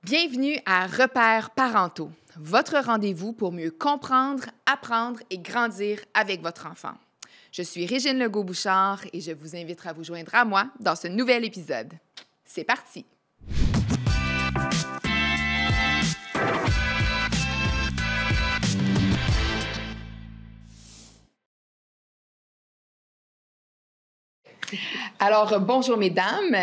Bienvenue à Repères parentaux, votre rendez-vous pour mieux comprendre, apprendre et grandir avec votre enfant. Je suis Régine Legault-Bouchard et je vous invite à vous joindre à moi dans ce nouvel épisode. C'est parti! Alors, bonjour mesdames.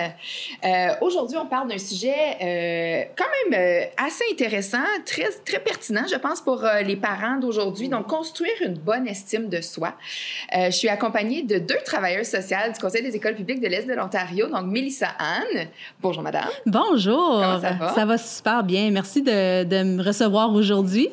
Aujourd'hui, on parle d'un sujet quand même assez intéressant, très pertinent, je pense, pour les parents d'aujourd'hui. Donc, construire une bonne estime de soi. Je suis accompagnée de 2 travailleuses sociales du Conseil des écoles publiques de l'Est de l'Ontario, donc Mélissa Anne. Bonjour madame. Bonjour. Comment ça va? Ça va super bien. Merci de me recevoir aujourd'hui.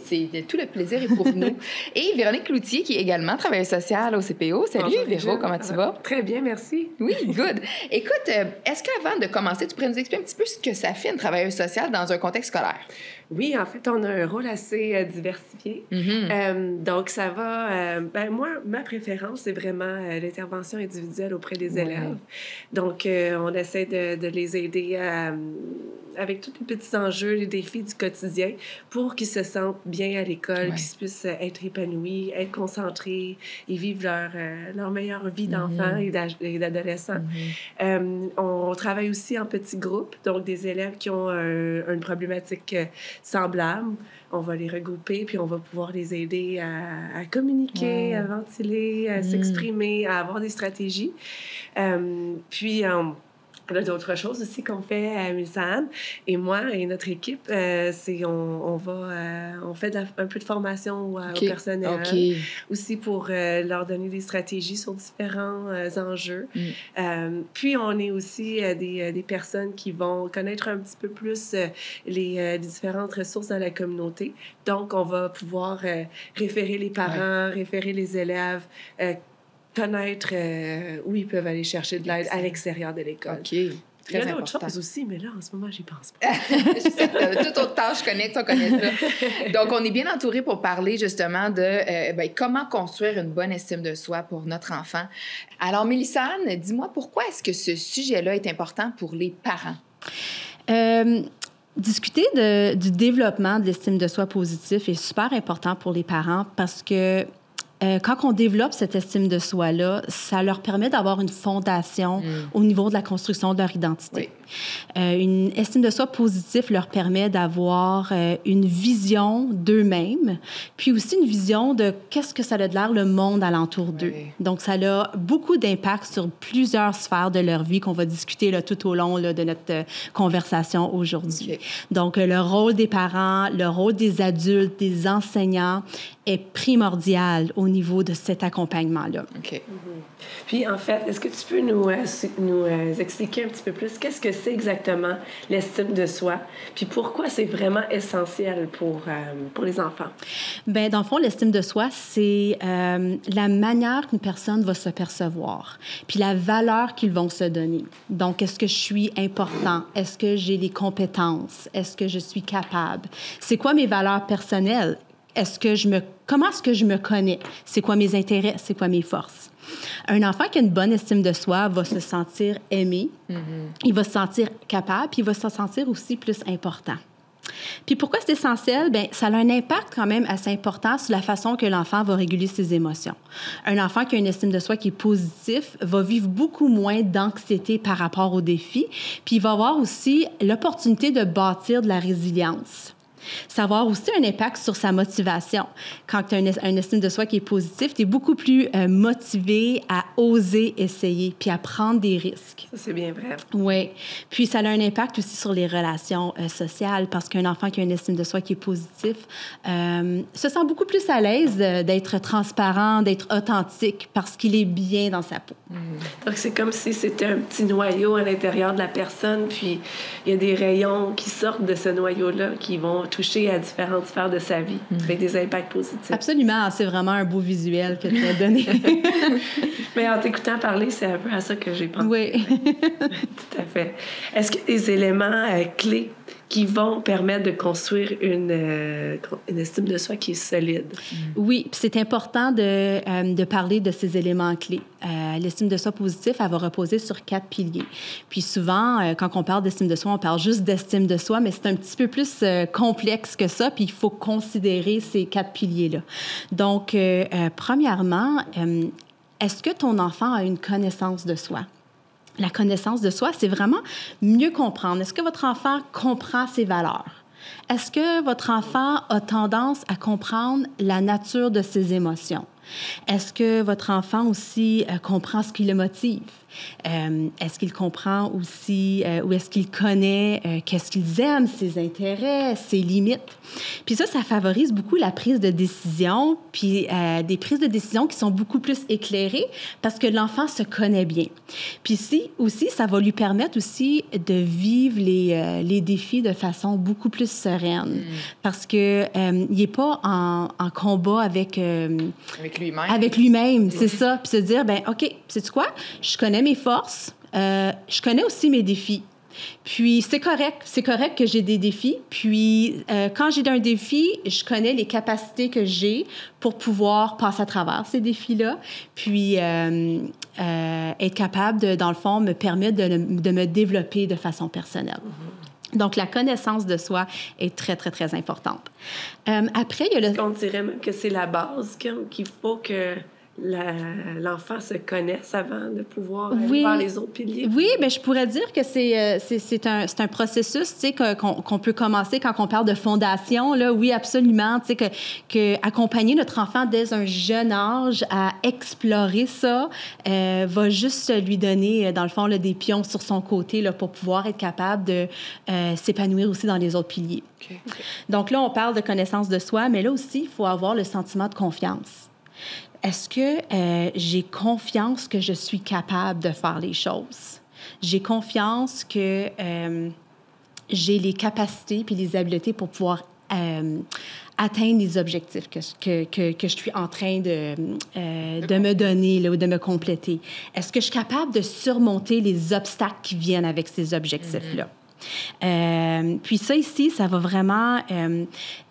Tout le plaisir est pour nous. Et Véronique Cloutier, qui est également travailleuse sociale au CPO. Salut bonjour, Véro, comment tu vas? Très bien, merci. Oui, good. Écoute, est-ce qu'avant de commencer, tu pourrais nous expliquer un petit peu ce que ça fait une travailleuse sociale dans un contexte scolaire? Oui, en fait, on a un rôle assez diversifié. Donc, ça va... moi, ma préférence, c'est vraiment l'intervention individuelle auprès des élèves. Donc, on essaie de les aider avec tous les petits enjeux, les défis du quotidien pour qu'ils se sentent bien à l'école, qu'ils puissent être épanouis, être concentrés et vivre leur meilleure vie d'enfant et d'adolescent. On travaille aussi en petits groupes, donc des élèves qui ont une problématique semblable. On va les regrouper, puis on va pouvoir les aider à communiquer, à ventiler, à s'exprimer, à avoir des stratégies. Puis, on a d'autres choses aussi qu'on fait à Mélissa et moi et notre équipe, c'est on fait un peu de formation au personnel, aussi pour leur donner des stratégies sur différents enjeux. Puis on est aussi des personnes qui vont connaître un petit peu plus les différentes ressources dans la communauté. Donc on va pouvoir référer les parents, référer les élèves, connaître où ils peuvent aller chercher de l'aide à l'extérieur de l'école. OK. Il y a d'autres choses aussi, mais là, en ce moment, j'y pense pas. Toute autre tâche connexe, on connaît ça. Donc, on est bien entouré pour parler justement de comment construire une bonne estime de soi pour notre enfant. Alors, Mélissa Anne, dis-moi, pourquoi est-ce que ce sujet-là est important pour les parents? Discuter du développement de l'estime de soi positif est super important pour les parents parce que quand on développe cette estime de soi-là, ça leur permet d'avoir une fondation au niveau de la construction de leur identité. Une estime de soi positive leur permet d'avoir une vision d'eux-mêmes, puis aussi une vision de qu'est-ce que ça a de l'air le monde alentour d'eux. Donc, ça a beaucoup d'impact sur plusieurs sphères de leur vie qu'on va discuter là, tout au long là, de notre conversation aujourd'hui. Donc, le rôle des parents, le rôle des adultes, des enseignants est primordial au niveau de cet accompagnement-là. Puis, en fait, est-ce que tu peux nous expliquer un petit peu plus qu'est-ce que c'est exactement l'estime de soi, puis pourquoi c'est vraiment essentiel pour les enfants? Bien, dans le fond, l'estime de soi, c'est la manière qu'une personne va se percevoir, puis la valeur qu'ils vont se donner. Donc, est-ce que je suis important? Est-ce que j'ai les compétences? Est-ce que je suis capable? C'est quoi mes valeurs personnelles? Comment est-ce que je me connais? C'est quoi mes intérêts? C'est quoi mes forces? Un enfant qui a une bonne estime de soi va se sentir aimé, il va se sentir capable, puis il va se sentir aussi plus important. Puis pourquoi c'est essentiel? Bien, ça a un impact quand même assez important sur la façon que l'enfant va réguler ses émotions. Un enfant qui a une estime de soi qui est positive va vivre beaucoup moins d'anxiété par rapport aux défis, puis il va avoir aussi l'opportunité de bâtir de la résilience. Ça va avoir aussi un impact sur sa motivation. Quand tu as une estime de soi qui est positive, tu es beaucoup plus motivé à oser essayer puis à prendre des risques. Ça, c'est bien vrai. Oui. Puis, ça a un impact aussi sur les relations sociales parce qu'un enfant qui a une estime de soi qui est positive se sent beaucoup plus à l'aise d'être transparent, d'être authentique parce qu'il est bien dans sa peau. Donc, c'est comme si c'était un petit noyau à l'intérieur de la personne, puis il y a des rayons qui sortent de ce noyau-là qui vont toucher à différentes sphères de sa vie, avec des impacts positifs. Absolument. C'est vraiment un beau visuel que tu as donné. Mais en t'écoutant parler, c'est un peu à ça que j'ai pensé. Oui. Tout à fait. Est-ce qu'il y a des éléments clés qui vont permettre de construire une estime de soi qui est solide. Oui, puis c'est important de parler de ces éléments clés. L'estime de soi positive, elle va reposer sur 4 piliers. Puis souvent, quand on parle d'estime de soi, on parle juste d'estime de soi, mais c'est un petit peu plus complexe que ça, puis il faut considérer ces 4 piliers-là. Donc, premièrement, est-ce que ton enfant a une connaissance de soi? La connaissance de soi, c'est vraiment mieux comprendre. Est-ce que votre enfant comprend ses valeurs? Est-ce que votre enfant a tendance à comprendre la nature de ses émotions? Est-ce que votre enfant aussi comprend ce qui le motive? Est-ce qu'il comprend aussi ou est-ce qu'il connaît qu'est-ce qu'ils aiment, ses intérêts, ses limites? Puis ça favorise beaucoup la prise de décision, puis des prises de décision qui sont beaucoup plus éclairées parce que l'enfant se connaît bien. Puis ici aussi, ça va lui permettre aussi de vivre les défis de façon beaucoup plus sereine parce que il n'est pas en combat avec lui-même. Avec lui-même, c'est ça. Puis se dire, ben OK, sais-tu quoi? Je connais mes forces, je connais aussi mes défis. Puis c'est correct que j'ai des défis. Puis quand j'ai un défi, je connais les capacités que j'ai pour pouvoir passer à travers ces défis-là. Puis être capable de, dans le fond, me permettre de me développer de façon personnelle. Donc, la connaissance de soi est très, très, très importante. Après, il y a On dirait même que c'est la base, qu'il faut que l'enfant se connaisse avant de pouvoir aller vers les autres piliers. Oui, bien, je pourrais dire que c'est un processus, tu sais, qu'on peut commencer quand on parle de fondation, là. Oui, absolument, tu sais, que accompagner notre enfant dès un jeune âge à explorer ça va juste lui donner, dans le fond, là, des pions sur son côté, là, pour pouvoir être capable de s'épanouir aussi dans les autres piliers. Okay. Donc là, on parle de connaissance de soi, mais là aussi, il faut avoir le sentiment de confiance. Est-ce que j'ai confiance que je suis capable de faire les choses? J'ai confiance que j'ai les capacités puis les habiletés pour pouvoir atteindre les objectifs que je suis en train de me donner là, ou de me compléter. Est-ce que je suis capable de surmonter les obstacles qui viennent avec ces objectifs-là? Puis ça ici, ça va vraiment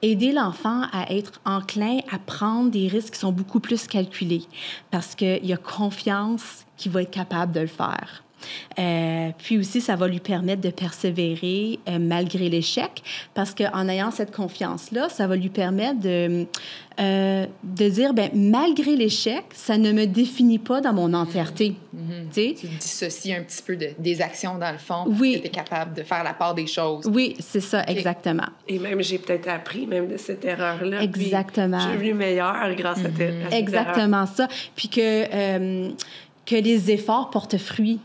aider l'enfant à être enclin à prendre des risques qui sont beaucoup plus calculés parce qu'il y a confiance qu'il va être capable de le faire. Puis aussi, ça va lui permettre de persévérer malgré l'échec parce qu'en ayant cette confiance-là, ça va lui permettre de dire, bien, malgré l'échec, ça ne me définit pas dans mon entièreté. Tu dissocies un petit peu des actions, dans le fond, parce oui. que tu es capable de faire la part des choses. Oui, c'est ça, exactement. Et même, j'ai peut-être appris même de cette erreur-là. Exactement. Puis, je suis devenue meilleure grâce à cette exactement erreur. Ça. Puis que les efforts portent fruit.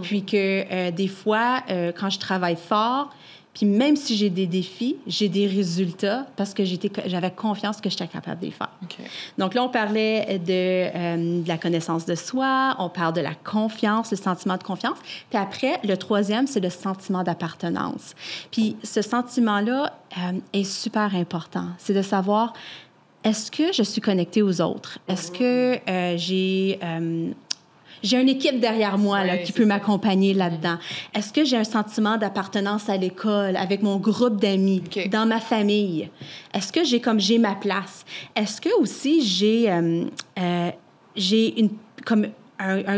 Puis que des fois, quand je travaille fort, puis même si j'ai des défis, j'ai des résultats parce que j'avais confiance que j'étais capable de les faire. Okay. Donc là, on parlait de la connaissance de soi, on parle de la confiance, le sentiment de confiance. Puis après, le troisième, c'est le sentiment d'appartenance. Puis ce sentiment-là est super important. C'est de savoir, est-ce que je suis connectée aux autres? Est-ce que j'ai une équipe derrière moi là, qui peut m'accompagner là-dedans. Est-ce que j'ai un sentiment d'appartenance à l'école, avec mon groupe d'amis, dans ma famille? Est-ce que j'ai ma place? Est-ce que aussi j'ai un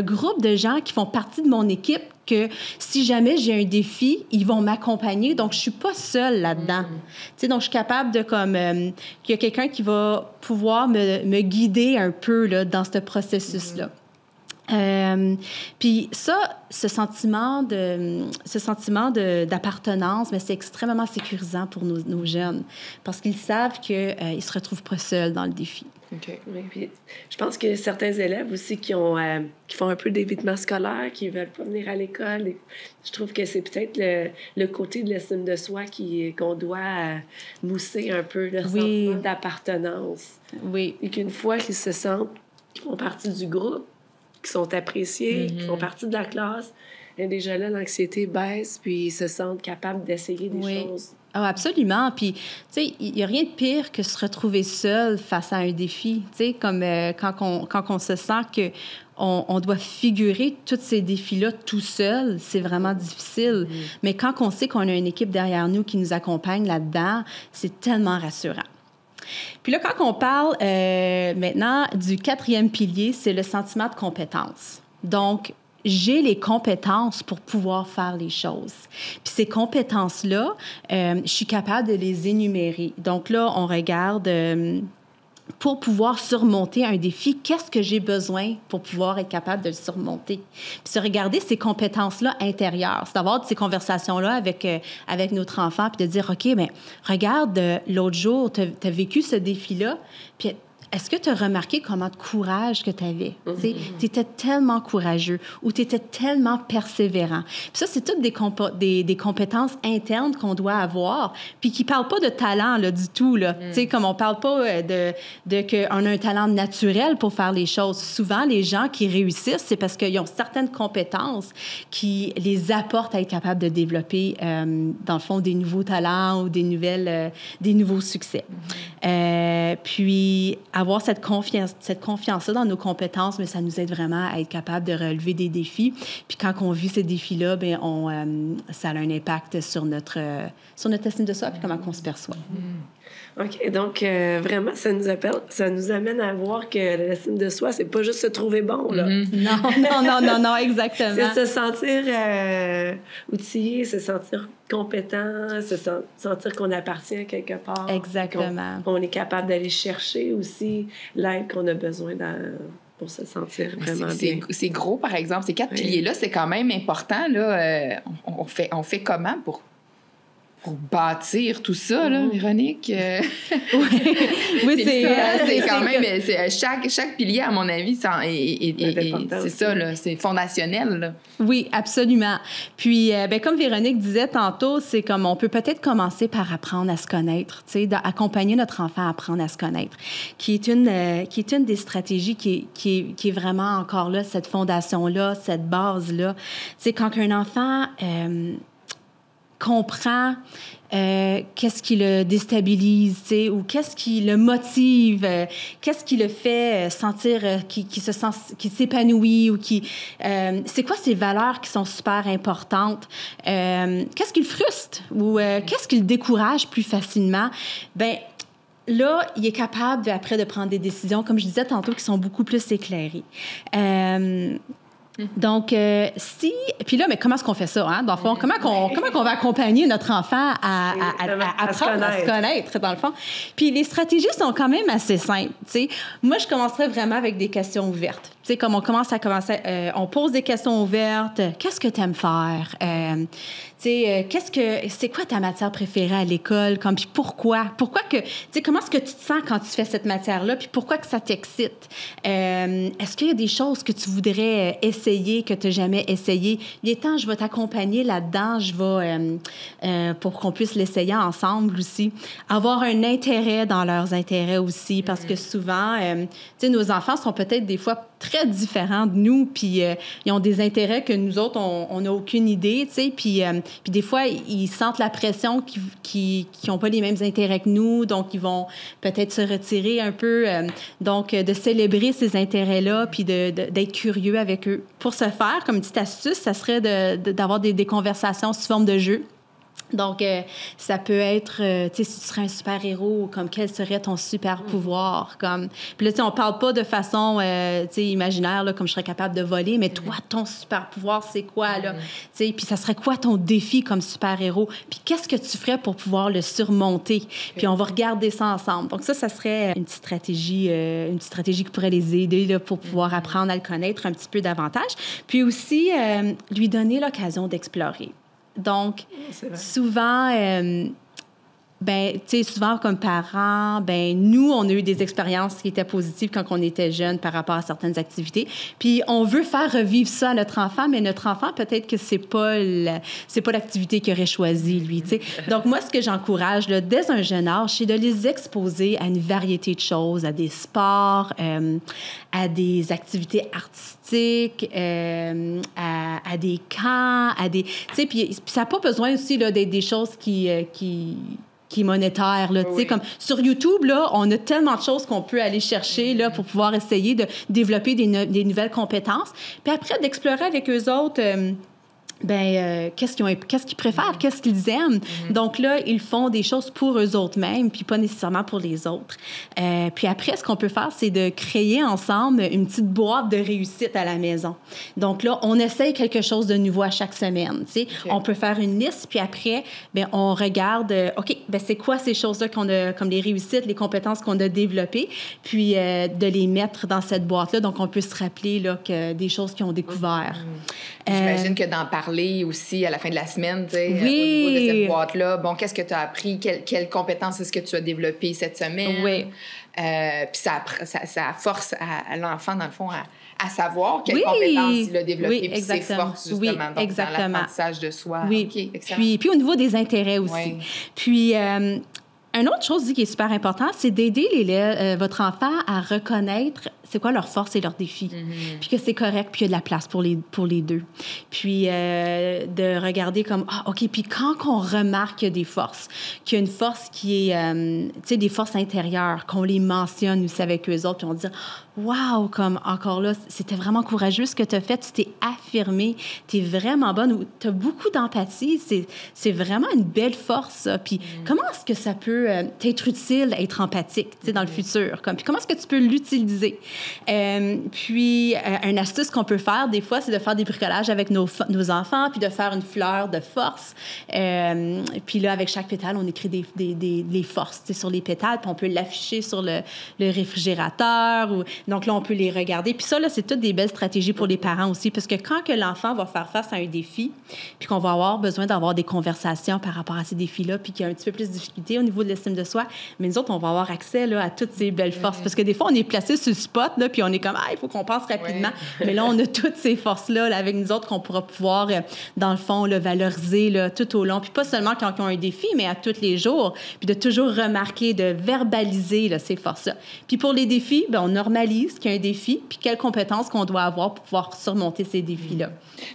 groupe de gens qui font partie de mon équipe que si jamais j'ai un défi, ils vont m'accompagner. Donc, je suis pas seule là-dedans. Tu sais, donc, je suis capable de qu'il y a quelqu'un qui va pouvoir me guider un peu là, dans ce processus-là. Puis ça, ce sentiment d'appartenance, mais c'est extrêmement sécurisant pour nos jeunes parce qu'ils savent qu'ils ne se retrouvent pas seuls dans le défi. Okay. Puis, je pense que certains élèves aussi qui font un peu d'évitement scolaire, qui ne veulent pas venir à l'école, je trouve que c'est peut-être le côté de l'estime de soi qu'on doit mousser un peu, le sentiment d'appartenance. Oui. Et qu'une fois qu'ils se sentent qu'ils font partie du groupe, qui sont appréciés, qui font partie de la classe, Et déjà là, l'anxiété baisse, puis ils se sentent capables d'essayer des choses. Ah, absolument. Puis, tu sais, il n'y a rien de pire que se retrouver seul face à un défi. Tu sais, comme quand on se sent que on doit figurer tous ces défis-là tout seul, c'est vraiment difficile. Mais quand on sait qu'on a une équipe derrière nous qui nous accompagne là-dedans, c'est tellement rassurant. Puis là, quand on parle maintenant du 4e pilier, c'est le sentiment de compétence. Donc, j'ai les compétences pour pouvoir faire les choses. Puis ces compétences-là, je suis capable de les énumérer. Donc là, on regarde... pour pouvoir surmonter un défi, qu'est-ce que j'ai besoin pour pouvoir être capable de le surmonter? Puis c'est regarder ces compétences-là intérieures, c'est d'avoir ces conversations-là avec notre enfant, puis de dire, OK, bien, regarde, l'autre jour, tu as vécu ce défi-là, puis est-ce que tu as remarqué comment de courage que tu avais? Tu étais tellement courageux ou tu étais tellement persévérant. Puis ça, c'est toutes des compétences internes qu'on doit avoir, puis qui ne parlent pas de talent là, du tout. Là. Comme on ne parle pas de qu'on a un talent naturel pour faire les choses. Souvent, les gens qui réussissent, c'est parce qu'ils ont certaines compétences qui les apportent à être capables de développer, dans le fond, des nouveaux talents ou des nouveaux succès. Puis, avoir cette confiance-là dans nos compétences, mais ça nous aide vraiment à être capable de relever des défis. Puis quand on vit ces défis-là, bien, ça a un impact sur notre estime de soi puis comment on se perçoit. OK. Donc, vraiment, ça nous amène à voir que l'estime de soi, c'est pas juste se trouver bon, là. Non, exactement. C'est se sentir outillé, se sentir compétent, sentir qu'on appartient à quelque part. Exactement. On est capable d'aller chercher aussi l'aide qu'on a besoin pour se sentir vraiment bien. C'est gros, par exemple. Ces 4 piliers-là, c'est quand même important. Là. On fait comment pour bâtir tout ça, là, Véronique? Oui, c'est quand même... Chaque pilier, à mon avis, c'est ça, là, c'est fondationnel. Là. Oui, absolument. Puis, comme Véronique disait tantôt, c'est comme on peut peut-être commencer par apprendre à se connaître, tu sais, d'accompagner notre enfant à apprendre à se connaître, qui est une des stratégies qui est vraiment encore là, cette fondation-là, cette base-là. C'est quand un enfant... comprend qu'est-ce qui le déstabilise, tu sais, ou qu'est-ce qui le motive, qu'est-ce qui le fait sentir qu'il s'épanouit ou c'est quoi ces valeurs qui sont super importantes, qu'est-ce qui le frustre ou qu'est-ce qui le décourage plus facilement, ben là, il est capable après de prendre des décisions, comme je disais tantôt, qui sont beaucoup plus éclairées. Donc, puis là, mais comment est-ce qu'on fait ça, hein? Dans le fond, comment qu'on va accompagner notre enfant à apprendre à se connaître, dans le fond? Puis les stratégies sont quand même assez simples, tu sais. Moi, je commencerais vraiment avec des questions ouvertes. Tu sais, comme on pose des questions ouvertes. Qu'est-ce que tu aimes faire? Tu sais, c'est quoi ta matière préférée à l'école? Puis pourquoi? Tu sais, comment est-ce que tu te sens quand tu fais cette matière-là? Puis pourquoi que ça t'excite? Est-ce qu'il y a des choses que tu voudrais essayer, que tu n'as jamais essayé? Il est temps, je vais t'accompagner là-dedans. Pour qu'on puisse l'essayer ensemble aussi. Avoir un intérêt dans leurs intérêts aussi, parce que souvent, tu sais, nos enfants sont peut-être des fois très différents de nous, puis ils ont des intérêts que nous autres, on n'a aucune idée, tu sais, puis des fois, ils sentent la pression qu'ils n'ont pas les mêmes intérêts que nous, donc ils vont peut-être se retirer un peu, donc de célébrer ces intérêts-là, puis d'être curieux avec eux. Pour ce faire, comme petite astuce, ça serait d'avoir des conversations sous forme de jeu. Donc, ça peut être, tu sais, si tu serais un super-héros, comme quel serait ton super-pouvoir? Puis là, tu sais, on parle pas de façon, tu sais, imaginaire, là, comme je serais capable de voler, mais toi, ton super-pouvoir, c'est quoi, là? Tu sais, puis ça serait quoi ton défi comme super-héros? Puis qu'est-ce que tu ferais pour pouvoir le surmonter? Puis on va regarder ça ensemble. Donc ça serait une petite stratégie qui pourrait les aider, là, pour pouvoir apprendre à le connaître un petit peu davantage. Puis aussi, lui donner l'occasion d'explorer. Donc, souvent, ben, tu sais, souvent, comme parents, ben, nous, on a eu des expériences qui étaient positives quand on était jeunes par rapport à certaines activités. Puis, on veut faire revivre ça à notre enfant, mais notre enfant, peut-être que c'est pas l'activité qu'il aurait choisie, lui, tu sais. Donc, moi, ce que j'encourage, là, dès un jeune âge, c'est de les exposer à une variété de choses, à des sports, à des activités artistiques, à des camps, à des... Tu sais, puis ça n'a pas besoin aussi, là, des choses qui est monétaire, là, tu sais, comme sur YouTube, là, on a tellement de choses qu'on peut aller chercher, là, pour pouvoir essayer de développer des nouvelles compétences. Puis après, d'explorer avec eux autres... qu'est-ce qu'ils préfèrent, qu'est-ce qu'ils aiment. Donc là, ils font des choses pour eux autres mêmes, puis pas nécessairement pour les autres. Puis après, ce qu'on peut faire, c'est de créer ensemble une petite boîte de réussite à la maison. Donc là, on essaye quelque chose de nouveau à chaque semaine, tu sais. On peut faire une liste, puis après, on regarde, OK, c'est quoi ces choses-là qu'on a, comme les réussites, les compétences qu'on a développées, puis de les mettre dans cette boîte-là. Donc, on peut se rappeler là, que des choses qu'ils ont découvert. J'imagine que d'en parler aussi à la fin de la semaine, tu sais, au niveau de cette boîte-là. Bon, qu'est-ce que tu as appris? Quelles compétences est-ce que tu as développées cette semaine? Oui. Puis ça force à l'enfant, dans le fond, à savoir quelles compétences il a développées, puis ses forces, justement, donc, dans l'apprentissage de soi. Oui, okay, puis au niveau des intérêts aussi. Oui. Puis... une autre chose qui est super importante, c'est d'aider votre enfant à reconnaître c'est quoi leurs forces et leurs défis. Puis que c'est correct, puis il y a de la place pour les deux. Puis de regarder comme, OK, puis quand on remarque qu'il y a des forces, qu'il y a une force qui est, tu sais, des forces intérieures, qu'on les mentionne aussi avec eux autres, puis on dit, wow, comme encore là, c'était vraiment courageux ce que tu as fait, tu t'es affirmée, tu es vraiment bonne, ou tu as beaucoup d'empathie, c'est vraiment une belle force, ça. Puis comment est-ce que ça peut t'être utile, être empathique, tu sais, dans le futur? Puis comment est-ce que tu peux l'utiliser? Puis, une astuce qu'on peut faire, des fois, c'est de faire des bricolages avec nos enfants, puis de faire une fleur de force. Puis là, avec chaque pétale, on écrit des forces, tu sais, sur les pétales, puis on peut l'afficher sur le réfrigérateur. Donc là, on peut les regarder. Puis ça, là, c'est toutes des belles stratégies pour les parents aussi, parce que quand que l'enfant va faire face à un défi, puis qu'on va avoir besoin d'avoir des conversations par rapport à ces défis-là, puis qu'il y a un petit peu plus de difficulté au niveau de l'estime de soi, mais nous autres, on va avoir accès là, à toutes ces belles forces. Parce que des fois, on est placé sur le spot, là, puis on est comme, il faut qu'on pense rapidement. Mais là, on a toutes ces forces-là là, avec nous autres qu'on pourra pouvoir, dans le fond, là, valoriser là, tout au long. Puis pas seulement quand ils ont un défi, mais à tous les jours. Puis de toujours remarquer, de verbaliser là, ces forces-là. Puis pour les défis, on normalise qu'il y a un défi, puis quelles compétences qu'on doit avoir pour pouvoir surmonter ces défis-là.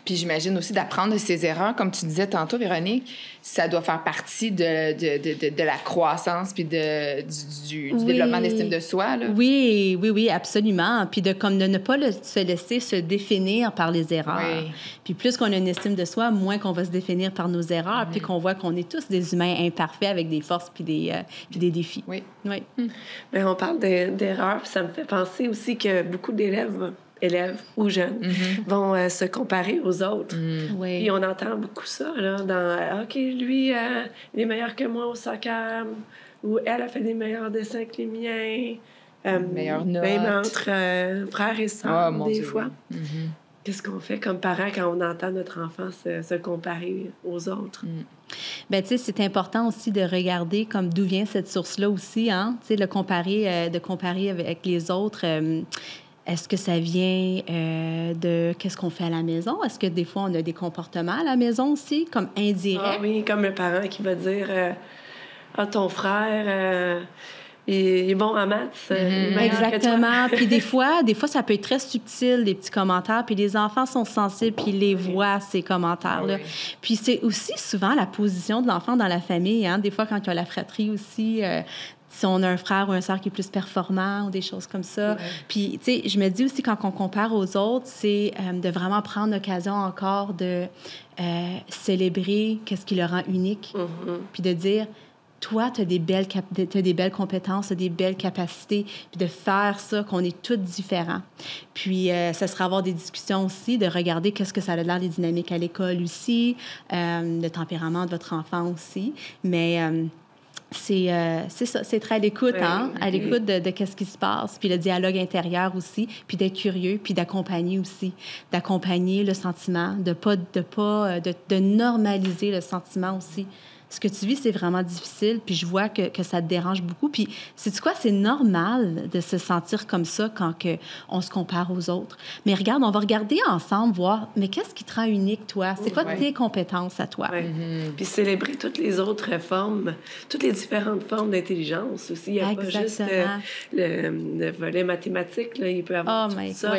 Puis j'imagine aussi d'apprendre de ses erreurs. Comme tu disais tantôt, Véronique, ça doit faire partie de la croissance puis du développement d'estime de soi. Là. Oui, absolument. Puis de ne pas se laisser se définir par les erreurs. Oui. Puis plus qu'on a une estime de soi, moins qu'on va se définir par nos erreurs, puis qu'on voit qu'on est tous des humains imparfaits avec des forces puis des défis. Oui. Mais on parle d'erreurs, puis ça me fait penser aussi que beaucoup d'élèves ou jeunes vont se comparer aux autres. Oui. Et on entend beaucoup ça, là, dans « OK, lui, il est meilleur que moi au soccer » ou « Elle a fait des meilleurs dessins que les miens ». Meilleure note. Même entre frères et sœurs, des fois. Qu'est-ce qu'on fait comme parents quand on entend notre enfant se comparer aux autres? Bien, tu sais, c'est important aussi de regarder comme d'où vient cette source-là aussi, hein? Tu sais, de comparer avec les autres. Est-ce que ça vient de qu'est-ce qu'on fait à la maison? Est-ce que des fois, on a des comportements à la maison aussi, comme indirects? Ah oui, comme le parent qui va dire ton frère... il est bon en maths. Exactement. Puis des fois, ça peut être très subtil, les petits commentaires. Puis les enfants sont sensibles, puis ils les voient, ces commentaires-là. Puis c'est aussi souvent la position de l'enfant dans la famille. Hein? Des fois, quand il y a la fratrie aussi... si on a un frère ou une sœur qui est plus performant ou des choses comme ça. Puis, tu sais, je me dis aussi, quand on compare aux autres, c'est de vraiment prendre l'occasion encore de célébrer qu'est-ce qui le rend unique. Puis de dire... Toi, tu as des belles compétences, tu as des belles capacités, puis de faire ça, qu'on est tous différents. Puis, ça sera avoir des discussions aussi, de regarder qu'est-ce que ça a l'air des dynamiques à l'école aussi, le tempérament de votre enfant aussi. Mais c'est ça, c'est être à l'écoute, hein? À l'écoute de qu'est-ce qui se passe, puis le dialogue intérieur aussi, puis d'être curieux, puis d'accompagner aussi, d'accompagner le sentiment, de normaliser le sentiment aussi ce que tu vis, c'est vraiment difficile, puis je vois que ça te dérange beaucoup. Puis, sais-tu quoi? C'est normal de se sentir comme ça quand on se compare aux autres. Mais regarde, on va regarder ensemble, voir, mais qu'est-ce qui te rend unique, toi? C'est quoi tes compétences à toi? Puis célébrer toutes les autres formes, toutes les différentes formes d'intelligence aussi. Il n'y a pas juste le volet mathématique, là. Il peut y avoir tout ça.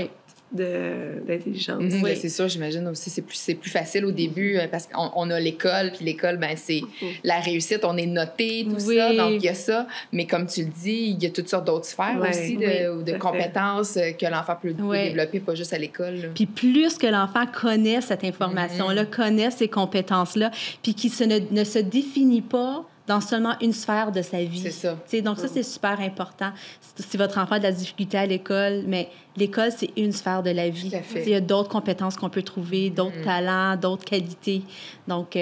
D'intelligence. Oui, c'est sûr, j'imagine aussi, c'est plus facile au début parce qu'on a l'école, puis l'école, ben c'est la réussite, on est noté, tout ça, donc il y a ça, mais comme tu le dis, il y a toutes sortes d'autres sphères aussi de compétences que l'enfant peut développer, pas juste à l'école. Là. Puis plus que l'enfant connaît cette information-là, connaît ces compétences-là, puis qui ne se définit pas dans seulement une sphère de sa vie. C'est ça. Donc ça, c'est super important. Si votre enfant a de la difficulté à l'école, mais l'école, c'est une sphère de la vie. Il y a d'autres compétences qu'on peut trouver, d'autres talents, d'autres qualités. Donc...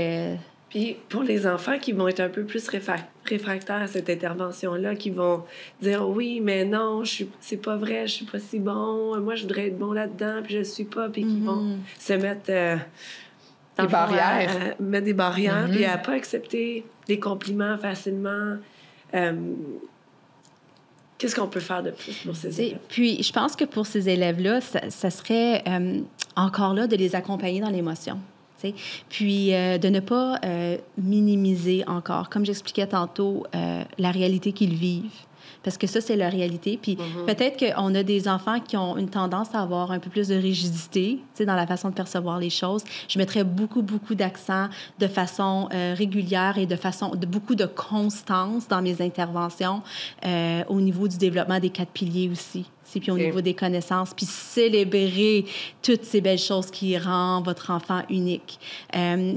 Puis pour les enfants qui vont être un peu plus réfractaires à cette intervention-là, qui vont dire « Oui, mais non, c'est pas vrai, je suis pas si bon, moi, je voudrais être bon là-dedans, puis je le suis pas », puis qui vont se mettre... des barrières. Mettre des barrières, puis à pas accepter des compliments facilement. Qu'est-ce qu'on peut faire de plus pour ces élèves? Puis, je pense que pour ces élèves-là, ça serait encore là de les accompagner dans l'émotion. Puis, de ne pas minimiser encore, comme j'expliquais tantôt, la réalité qu'ils vivent. Parce que ça, c'est leur réalité. Puis peut-être qu'on a des enfants qui ont une tendance à avoir un peu plus de rigidité, dans la façon de percevoir les choses. Je mettrais beaucoup d'accent de façon régulière et de beaucoup de constance dans mes interventions au niveau du développement des 4 piliers aussi. Puis au niveau des connaissances, puis célébrer toutes ces belles choses qui rendent votre enfant unique.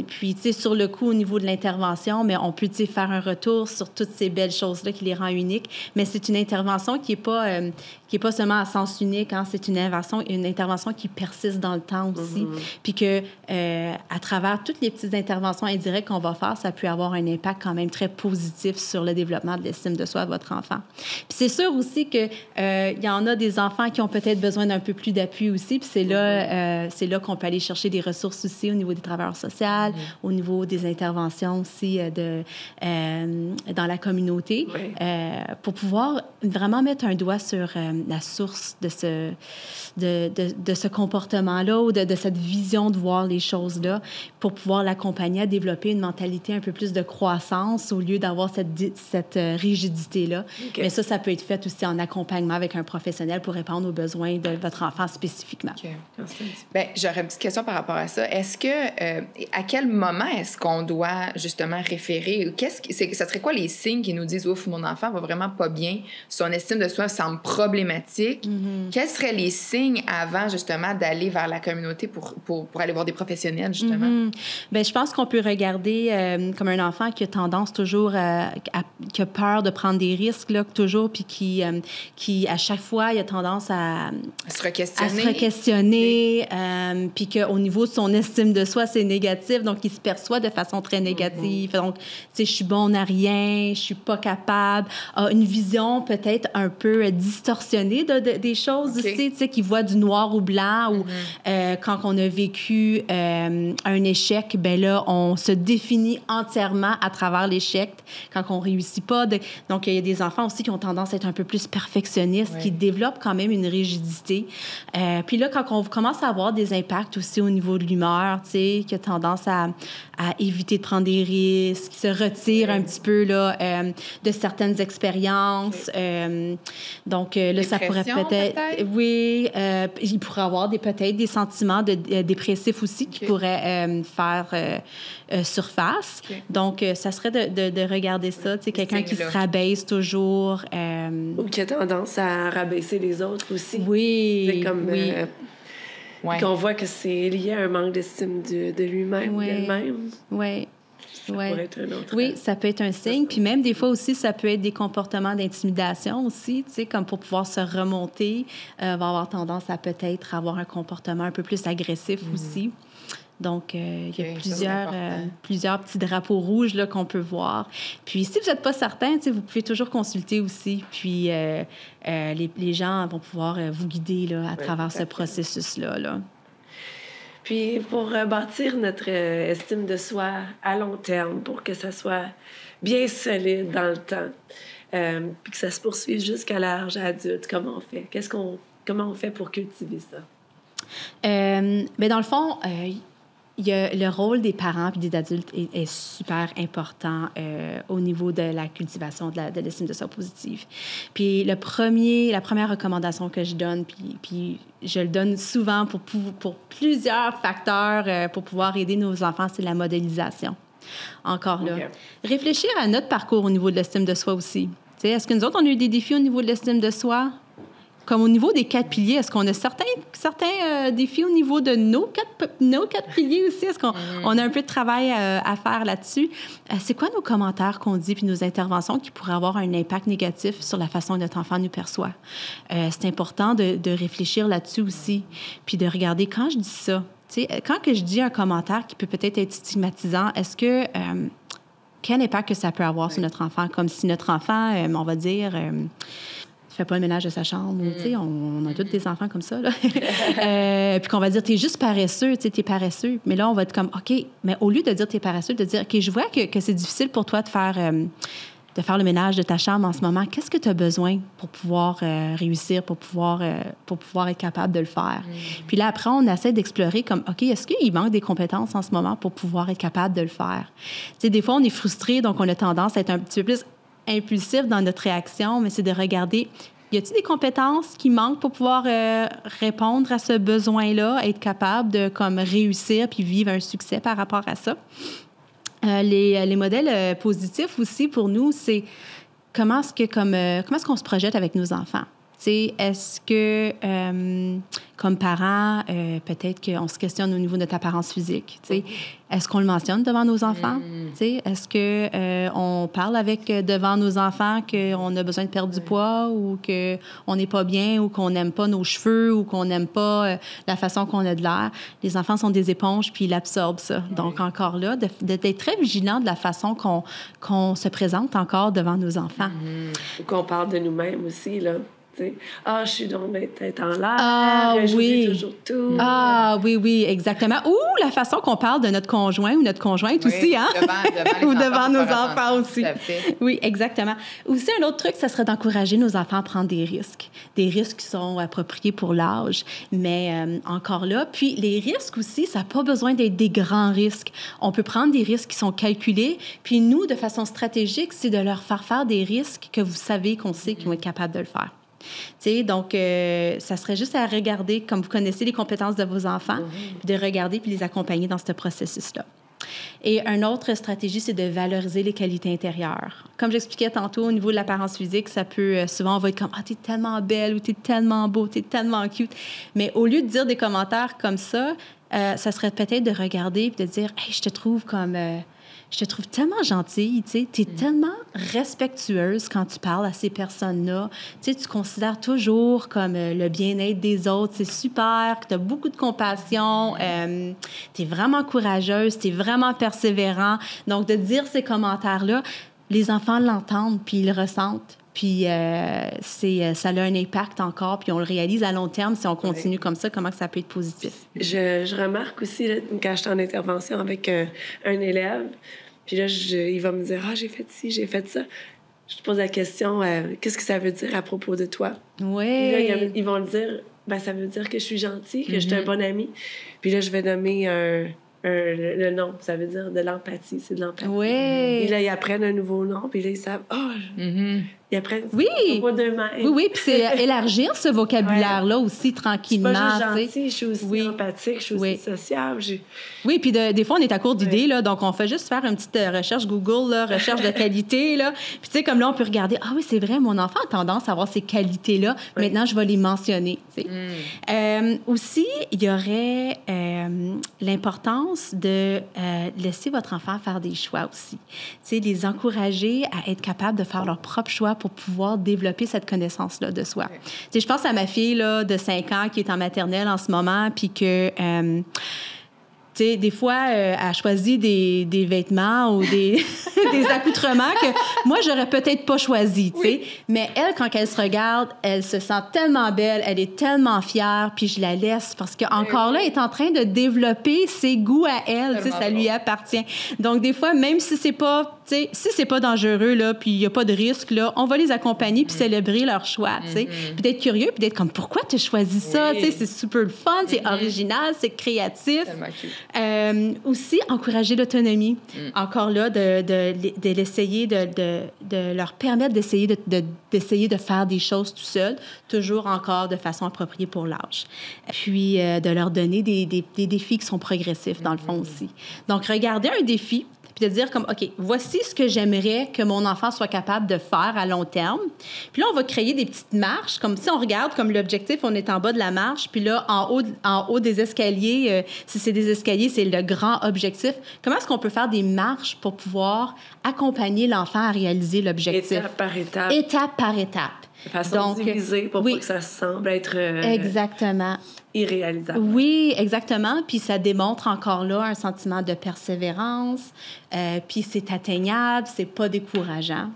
Puis, tu sais, sur le coup, au niveau de l'intervention, mais on peut, tu sais, faire un retour sur toutes ces belles choses-là qui les rend uniques. Mais c'est une intervention qui est pas seulement à sens unique, hein, c'est une intervention qui persiste dans le temps aussi. Puis que, à travers toutes les petites interventions indirectes qu'on va faire, ça peut avoir un impact quand même très positif sur le développement de l'estime de soi de votre enfant. Puis c'est sûr aussi que il y en a des enfants qui ont peut-être besoin d'un peu plus d'appui aussi, puis c'est là qu'on peut aller chercher des ressources aussi au niveau des travailleurs sociaux, au niveau des interventions aussi dans la communauté, pour pouvoir vraiment mettre un doigt sur la source de ce comportement-là ou de cette vision de voir les choses-là, pour pouvoir l'accompagner à développer une mentalité un peu plus de croissance au lieu d'avoir cette rigidité-là. Mais ça peut être fait aussi en accompagnement avec un professionnel pour répondre aux besoins de votre enfant spécifiquement. Bien, j'aurais une petite question par rapport à ça. Est-ce que, à quel moment est-ce qu'on doit justement référer? Ça serait quoi les signes qui nous disent « Ouf, mon enfant va vraiment pas bien, son estime de soi semble problématique ». Quels seraient les signes avant justement d'aller vers la communauté pour aller voir des professionnels justement? Bien, je pense qu'on peut regarder comme un enfant qui a tendance toujours qui a peur de prendre des risques, là, toujours, puis qui à chaque fois, il a tendance à se re-questionner. Puis qu'au niveau de son estime de soi, c'est négatif, donc il se perçoit de façon très négative. Donc, tu sais, je suis bon à rien, je suis pas capable, a une vision peut-être un peu distorsionnée des choses aussi, tu sais, qui voit du noir au blanc, ou quand on a vécu un échec, ben là, on se définit entièrement à travers l'échec quand on réussit pas. Donc, il y a des enfants aussi qui ont tendance à être un peu plus perfectionnistes, qui développent quand même une rigidité. Puis là, quand on commence à avoir des impacts aussi au niveau de l'humeur, tu sais, qui a tendance à éviter de prendre des risques, qui se retire un petit peu là, de certaines expériences. Donc là, ça pourrait peut-être... Oui, il pourrait avoir peut-être des sentiments dépressifs aussi qui pourraient faire surface. Donc, ça serait de regarder ça, tu sais, quelqu'un qui se rabaisse toujours. Ou qui a tendance à rabaisser les autres aussi. Oui. C'est comme... qu'on voit que c'est lié à un manque d'estime de lui-même, d'elle-même. Oui. Ça pourrait être un autre... Oui, ça peut être un signe. Puis même, des fois aussi, ça peut être des comportements d'intimidation aussi, tu sais, comme pour pouvoir se remonter, va avoir tendance à peut-être avoir un comportement un peu plus agressif aussi. Donc, il y a plusieurs petits drapeaux rouges là, qu'on peut voir. Puis, si vous n'êtes pas certain, vous pouvez toujours consulter aussi. Puis, les gens vont pouvoir vous guider là, à travers ce processus-là. Là. Puis pour bâtir notre estime de soi à long terme, pour que ça soit bien solide dans le temps, puis que ça se poursuive jusqu'à l'âge adulte, comment on fait? Comment on fait pour cultiver ça? Mais dans le fond, il y a le rôle des parents et des adultes est super important au niveau de la cultivation de l'estime de soi positive. Puis la première recommandation que je donne, puis je le donne souvent pour plusieurs facteurs pour pouvoir aider nos enfants, c'est la modélisation. Encore là. Okay. Réfléchir à notre parcours au niveau de l'estime de soi aussi. T'sais, est-ce que nous autres, on a eu des défis au niveau de l'estime de soi? Comme au niveau des 4 piliers, est-ce qu'on a certains défis au niveau de nos quatre piliers aussi? Est-ce qu'on a un peu de travail à faire là-dessus? C'est quoi nos commentaires qu'on dit puis nos interventions qui pourraient avoir un impact négatif sur la façon dont notre enfant nous perçoit? C'est important de réfléchir là-dessus aussi, puis de regarder quand je dis ça. Quand que je dis un commentaire qui peut peut-être être stigmatisant, est-ce que... quel impact que ça peut avoir sur notre enfant? Comme si notre enfant, on va dire... fait pas le ménage de sa chambre. Tu sais, on a tous des enfants comme ça, là. Puis qu'on va dire, t'es juste paresseux, tu sais, t'es paresseux. Mais là, on va être comme, OK, mais au lieu de dire t'es paresseux, de dire, OK, je vois que c'est difficile pour toi de faire le ménage de ta chambre en ce moment. Qu'est-ce que tu as besoin pour pouvoir réussir, pour pouvoir être capable de le faire? Puis là, après, on essaie d'explorer comme, OK, est-ce qu'il manque des compétences en ce moment pour pouvoir être capable de le faire? Tu sais, des fois, on est frustré, donc on a tendance à être un petit peu plus impulsif dans notre réaction, mais c'est de regarder, y a-t-il des compétences qui manquent pour pouvoir répondre à ce besoin-là, être capable de comme réussir puis vivre un succès par rapport à ça? Les modèles positifs aussi pour nous, c'est comment est-ce qu'on se projette avec nos enfants? T'sais, est-ce que, comme parents, peut-être qu'on se questionne au niveau de notre apparence physique? T'sais? Est-ce qu'on le mentionne devant nos enfants? T'sais? Est-ce qu'on parle devant nos enfants qu'on a besoin de perdre du poids ou qu'on n'est pas bien ou qu'on n'aime pas nos cheveux ou qu'on n'aime pas la façon qu'on a de l'air? Les enfants sont des éponges puis ils absorbent ça. Donc, encore là, d'être très vigilant de la façon qu'on se présente encore devant nos enfants. Ou qu'on parle de nous-mêmes aussi, là. Ah, je suis donc tête en l'air, j'oublie toujours tout. Ah, oui, exactement. Ou la façon qu'on parle de notre conjoint ou notre conjointe aussi, hein? Ou devant nos enfants aussi. Oui, exactement. Aussi, un autre truc, ça serait d'encourager nos enfants à prendre des risques qui sont appropriés pour l'âge. Mais encore là, puis les risques aussi, ça n'a pas besoin d'être des grands risques. On peut prendre des risques qui sont calculés, puis nous, de façon stratégique, c'est de leur faire des risques que vous savez qu'on sait qu'ils vont être capables de le faire. T'sais, donc, ça serait juste à regarder, comme vous connaissez les compétences de vos enfants, de regarder puis les accompagner dans ce processus-là. Et une autre stratégie, c'est de valoriser les qualités intérieures. Comme j'expliquais tantôt, au niveau de l'apparence physique, ça peut, souvent, on va être comme « Ah, t'es tellement belle » ou « T'es tellement beau, t'es tellement cute ». Mais au lieu de dire des commentaires comme ça, ça serait peut-être de regarder et de dire « Hey, je te trouve comme... je te trouve tellement gentille, tu sais, tu es tellement respectueuse quand tu parles à ces personnes-là. Tu sais, tu considères toujours comme le bien-être des autres. C'est super, tu as beaucoup de compassion, tu es vraiment courageuse, tu es vraiment persévérant. Donc, de dire ces commentaires-là, les enfants l'entendent puis ils le ressentent. Puis ça a un impact encore, puis on le réalise à long terme si on continue comme ça, comment ça peut être positif. Je remarque aussi, là, quand je suis en intervention avec un élève, puis là, il va me dire « Ah, j'ai fait ci, j'ai fait ça ». Je te pose la question « Qu'est-ce que ça veut dire à propos de toi? » Oui. Puis là, ils vont le dire « Ben, ça veut dire que je suis gentille, que je suis un bon ami. » Puis là, je vais nommer le nom, ça veut dire de l'empathie, c'est de l'empathie. Oui. Et là, ils apprennent un nouveau nom, puis là, ils savent « Ah! Ils apprennent pas d'eux-mêmes. Oui, puis c'est élargir ce vocabulaire-là aussi tranquillement. Je suis pas juste gentille, je suis aussi empathique, je suis aussi sociable. Oui, puis des fois, on est à court d'idées, là, donc on fait juste faire une petite recherche Google, là, recherche de qualité, là. Puis tu sais, comme là, on peut regarder, ah oui, c'est vrai, mon enfant a tendance à avoir ces qualités-là. Maintenant, je vais les mentionner, tu sais. Aussi, il y aurait l'importance de laisser votre enfant faire des choix aussi. Tu sais, les encourager à être capables de faire leur propre choix pour pouvoir développer cette connaissance-là de soi. Tu sais, je pense à ma fille là, de 5 ans qui est en maternelle en ce moment, puis que Tu sais, des fois, elle choisit des vêtements ou des accoutrements que moi, j'aurais peut-être pas choisi, tu sais. Mais elle, quand elle se regarde, elle se sent tellement belle, elle est tellement fière, puis je la laisse parce qu'encore là, elle est en train de développer ses goûts à elle, tu sais, ça lui appartient. Donc, des fois, même si c'est pas, tu sais, si c'est pas dangereux, là, puis il y a pas de risque, là, on va les accompagner puis célébrer leur choix, tu sais. Puis d'être curieux, puis d'être comme, pourquoi tu as choisi ça? Tu sais, c'est super le fun, c'est original, c'est créatif. Aussi, encourager l'autonomie. Encore là, de l'essayer, de leur permettre d'essayer de faire des choses tout seul, toujours encore de façon appropriée pour l'âge. Puis, de leur donner des défis qui sont progressifs, dans le fond aussi. Donc, regarder un défi, puis de dire comme, OK, voici ce que j'aimerais que mon enfant soit capable de faire à long terme. Puis là, on va créer des petites marches, comme si on regarde comme l'objectif, on est en bas de la marche, puis là, en haut des escaliers, si c'est des escaliers, c'est le grand objectif. Comment est-ce qu'on peut faire des marches pour pouvoir accompagner l'enfant à réaliser l'objectif? Étape par étape. Étape par étape. De façon divisée pour pas que ça semble être exactement. Irréalisable. Oui, exactement. Puis ça démontre encore là un sentiment de persévérance. Puis c'est atteignable, c'est pas décourageant.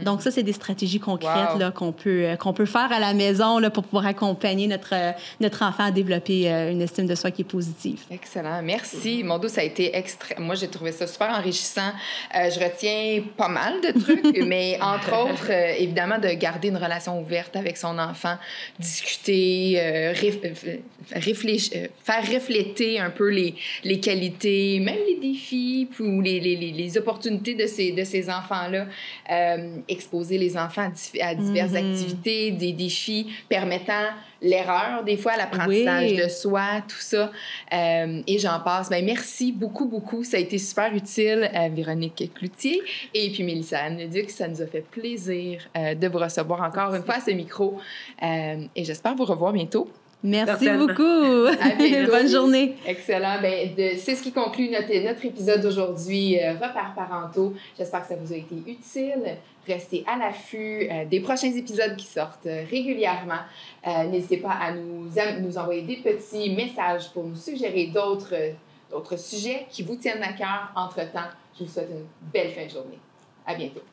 Donc ça, c'est des stratégies concrètes là, qu'on peut faire à la maison là, pour pouvoir accompagner notre enfant à développer une estime de soi qui est positive. Excellent. Merci. Mon dos, ça a été Moi, j'ai trouvé ça super enrichissant. Je retiens pas mal de trucs, mais entre autres, évidemment, de garder une relation ouverte avec son enfant, discuter, faire refléter un peu les qualités, même les défis ou les opportunités de ces enfants-là. Exposer les enfants à diverses activités, des défis permettant l'erreur, des fois, l'apprentissage de soi, tout ça. Et j'en passe. Bien, merci beaucoup, beaucoup. Ça a été super utile, Véronique Cloutier. Et puis, Mélissa Anne-Leduc, ça nous a fait plaisir de vous recevoir encore une fois à ce micro. Et j'espère vous revoir bientôt. Merci beaucoup. Bonne journée. Excellent. C'est ce qui conclut notre épisode d'aujourd'hui, Repères parentaux. J'espère que ça vous a été utile. Restez à l'affût des prochains épisodes qui sortent régulièrement. N'hésitez pas à nous envoyer des petits messages pour nous suggérer d'autres sujets qui vous tiennent à cœur. Entre-temps, je vous souhaite une belle fin de journée. À bientôt.